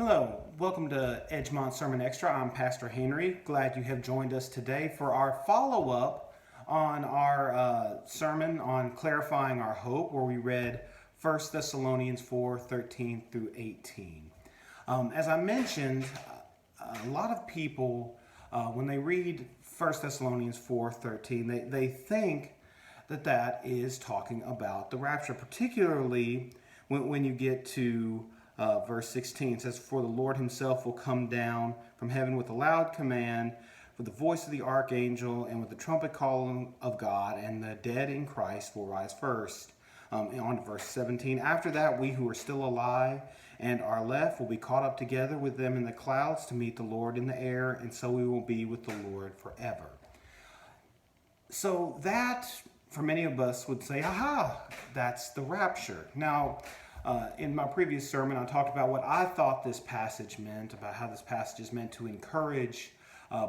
Hello, welcome to Edgemont Sermon Extra. I'm Pastor Henry. Glad you have joined us today for our follow-up on our sermon on clarifying our hope, where we read 1 Thessalonians 4:13 through 18. As I mentioned, a lot of people, when they read 1 Thessalonians 4:13, they think that is talking about the rapture, particularly when you get to verse 16. It says, "For the Lord himself will come down from heaven with a loud command, with the voice of the archangel, and with the trumpet call of God, and the dead in Christ will rise first." On to verse 17. "After that, we who are still alive and are left will be caught up together with them in the clouds to meet the Lord in the air, and so we will be with the Lord forever." So that, for many of us, would say, aha, that's the rapture. Now, in my previous sermon, I talked about what I thought this passage meant, about how this passage is meant to encourage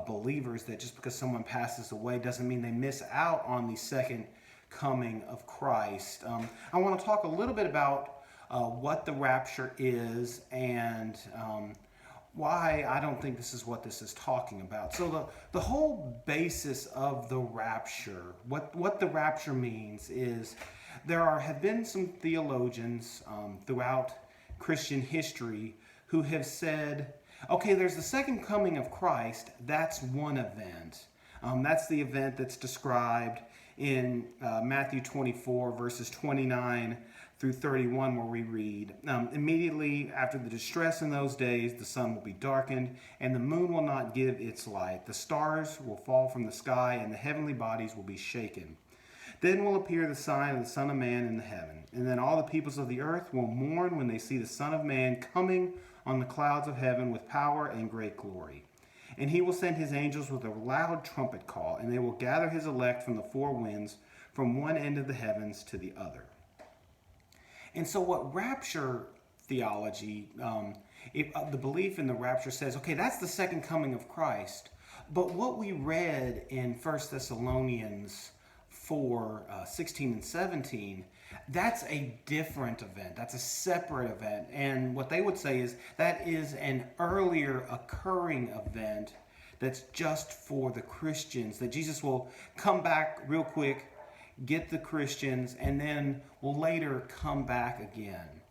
believers that just because someone passes away doesn't mean they miss out on the second coming of Christ. I want to talk a little bit about what the rapture is and why I don't think this is what this is talking about. So the whole basis of the rapture, what the rapture means is have been some theologians throughout Christian history who have said, okay, there's the second coming of Christ. That's one event. That's the event that's described in Matthew 24, verses 29 through 31, where we read, "Immediately after the distress in those days, the sun will be darkened, and the moon will not give its light. The stars will fall from the sky, and the heavenly bodies will be shaken. Then will appear the sign of the Son of Man in the heaven. And then all the peoples of the earth will mourn when they see the Son of Man coming on the clouds of heaven with power and great glory. And he will send his angels with a loud trumpet call, and they will gather his elect from the four winds, from one end of the heavens to the other." And so what rapture theology, the belief in the rapture says, okay, that's the second coming of Christ. But what we read in 1 Thessalonians 4:16 and 17, that's a different event. That's a separate event. And what they would say is that is an earlier occurring event that's just for the Christians, that Jesus will come back real quick, get the Christians, and then will later come back again.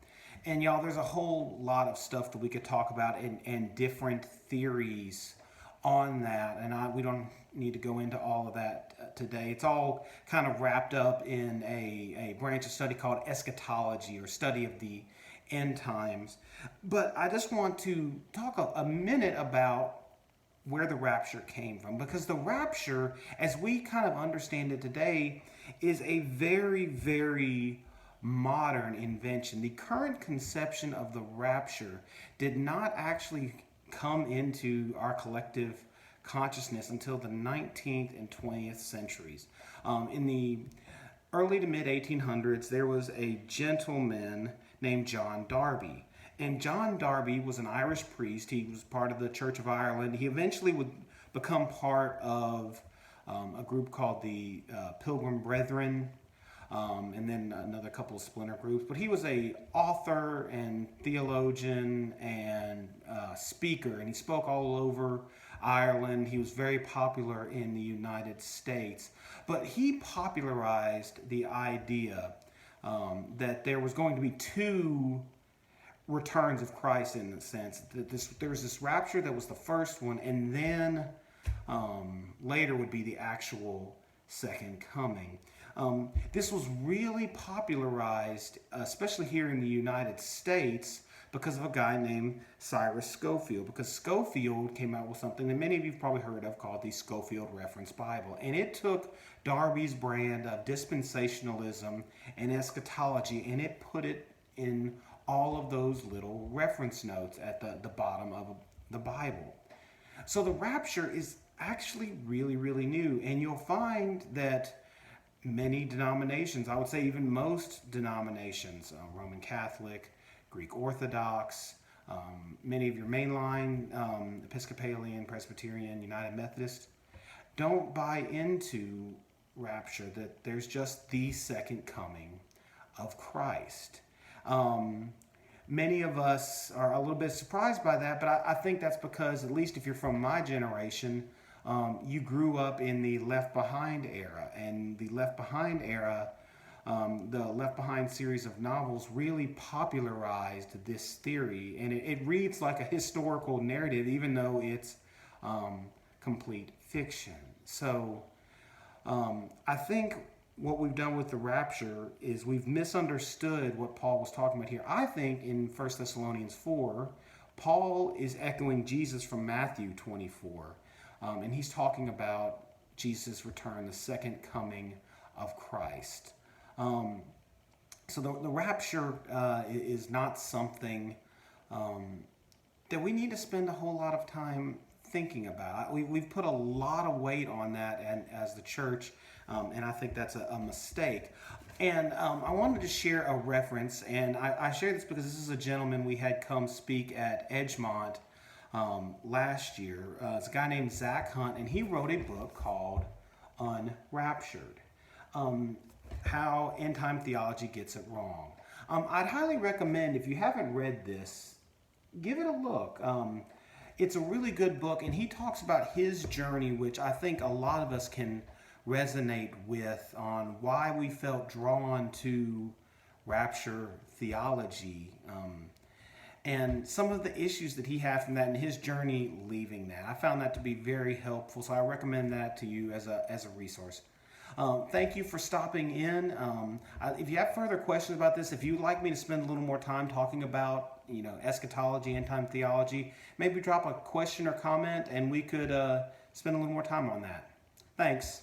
And y'all, there's a whole lot of stuff that we could talk about and different theories on that, and we don't need to go into all of that today. It's all kind of wrapped up in a branch of study called eschatology, or study of the end times. But I just want to talk a minute about where the rapture came from, because the rapture, as we kind of understand it today, is a very, very modern invention. The current conception of the rapture did not actually come into our collective consciousness until the 19th and 20th centuries. In the early to mid 1800s, there was a gentleman named John Darby. And John Darby was an Irish priest. He was part of the Church of Ireland. He eventually would become part of a group called the Pilgrim Brethren, and then another couple of splinter groups. But he was a author and theologian and speaker, and he spoke all over Ireland. He was very popular in the United States. But he popularized the idea that there was going to be two returns of Christ, in the sense that there was this rapture that was the first one, and then later would be the actual second coming. This was really popularized, especially here in the United States, because of a guy named Cyrus Scofield. Because Scofield came out with something that many of you have probably heard of called the Scofield Reference Bible. And it took Darby's brand of dispensationalism and eschatology, and it put it in all of those little reference notes at the bottom of the Bible. So the rapture is actually really, really new. And you'll find that many denominations, I would say even most denominations, Roman Catholic, Greek Orthodox, many of your mainline Episcopalian, Presbyterian, United Methodist, don't buy into rapture, that there's just the second coming of Christ. many of us are a little bit surprised by that, but I think that's because, at least if you're from my generation, you grew up in the Left Behind era, and the Left Behind era, the Left Behind series of novels really popularized this theory, and it reads like a historical narrative, even though it's complete fiction. So I think what we've done with the rapture is we've misunderstood what Paul was talking about here. I think in 1 Thessalonians 4, Paul is echoing Jesus from Matthew 24, and he's talking about Jesus' return, the second coming of Christ. So the rapture is not something that we need to spend a whole lot of time thinking about. We've put a lot of weight on that and as the church, and I think that's a mistake. And I wanted to share a reference, and I share this because this is a gentleman we had come speak at Edgemont last year. It's a guy named Zach Hunt, and he wrote a book called Unraptured. How end-time theology gets it wrong. I'd highly recommend, if you haven't read this, give it a look. It's a really good book, and he talks about his journey, which I think a lot of us can resonate with, on why we felt drawn to rapture theology, and some of the issues that he had from that and his journey leaving that. I found that to be very helpful, so I recommend that to you as a resource. Thank you for stopping in. If you have further questions about this, if you'd like me to spend a little more time talking about, eschatology, end-time theology, maybe drop a question or comment, and we could spend a little more time on that. Thanks.